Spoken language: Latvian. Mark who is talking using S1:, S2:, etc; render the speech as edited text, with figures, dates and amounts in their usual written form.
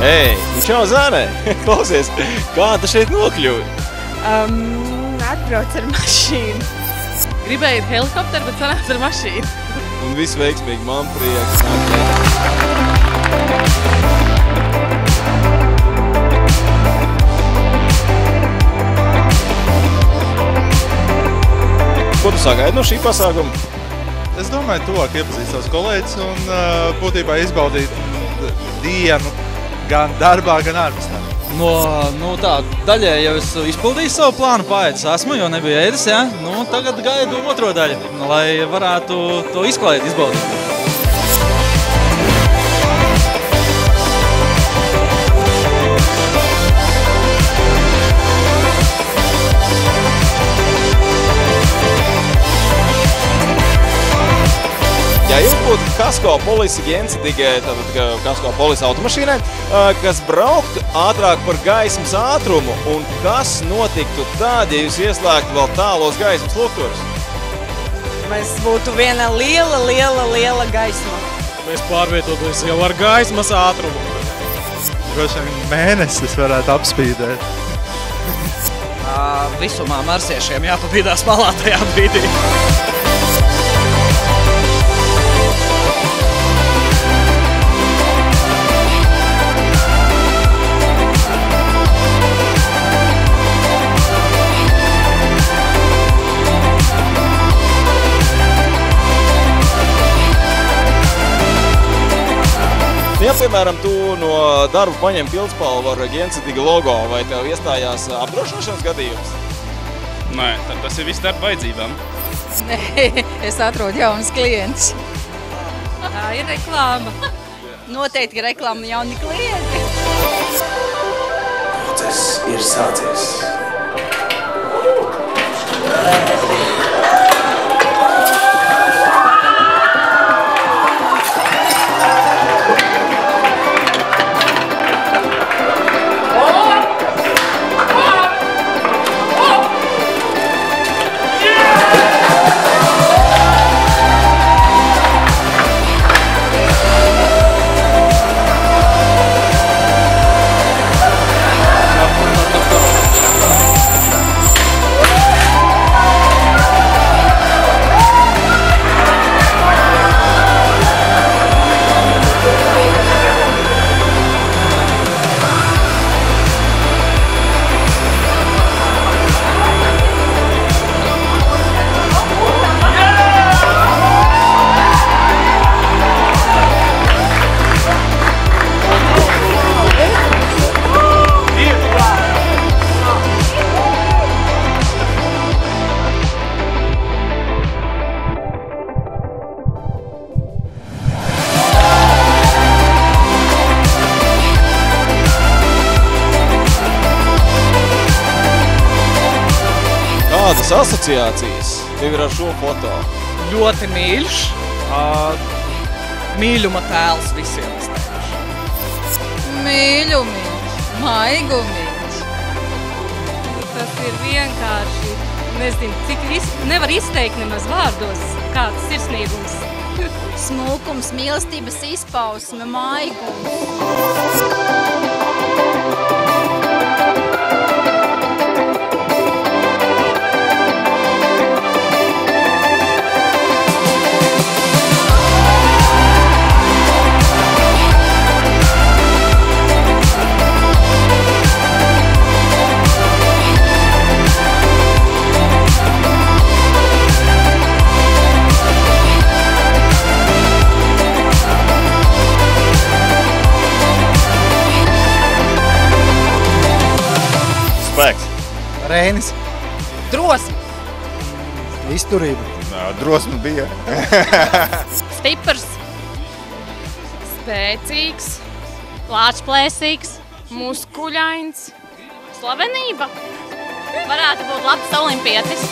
S1: Ei, nu čau, Zānē! Klausies, kā tu šeit nokļuvi?
S2: Atbrauc ar mašīnu.
S3: Gribēju ir helikopteru, bet sanāca ar mašīnu.
S1: Un viss veiksmīgi, man prieks. Ko tu sagaidi no šī pasākuma?
S4: Es domāju, tuvāk iepazīt savus kolēģus un būtībā izbaudīt dienu gan darbā, gan ārpus tā.
S5: Daļai jau es izpildīju savu plānu, paēdis esmu, jo nebija ēdis, ja? Tagad gaidu otro daļu, lai varētu to izklaidēt, izbaudīt.
S1: Ja jums būtu Kasko polisa Gensidige, tātad Kasko polisa automašīnai, kas brauktu ātrāk par gaismas ātrumu, un kas notiktu tad, ja jūs ieslēgtu vēl tālos gaismas lukturus?
S2: Mēs būtu viena liela gaisma.
S6: Mēs pārvietotos jau ar gaismas ātrumu.
S4: Droši vien mēnesis varētu apspīdēt.
S5: Visumā marsiešiem jāpabīdās malā tajā brīdī.
S1: Ja, piemēram, tu no darba paņem pildspalvu ar Gensidige logo, vai tev iestājās apdrošināšanas gadījums?
S7: Nē, tas ir viss darba vajadzībām.
S2: Nē, es atrodu jaunus klientus.
S3: Tā ir reklāma.
S2: Noteikti reklāma jauni klienti.
S8: Process ir sācies.
S1: Kādas asociācijas tev ir ar šo foto?
S5: Ļoti mīļš, mīļuma tēls visiem, es teikšu.
S2: Mīļumiņš, maigumiņš.
S3: Tas ir vienkārši, nezinu, nevar izteikt nemaz vārdos, kāds sirsnīgums.
S2: Smulkums, mīlestības izpausme, maigums.
S1: Spēks.
S5: Rēnis.
S2: Drosme.
S5: Izturība.
S4: Drosme bija.
S3: Stiprs, spēcīgs, plāčplēsīgs, muskuļains, slavenība. Varētu būt labs olimpietis.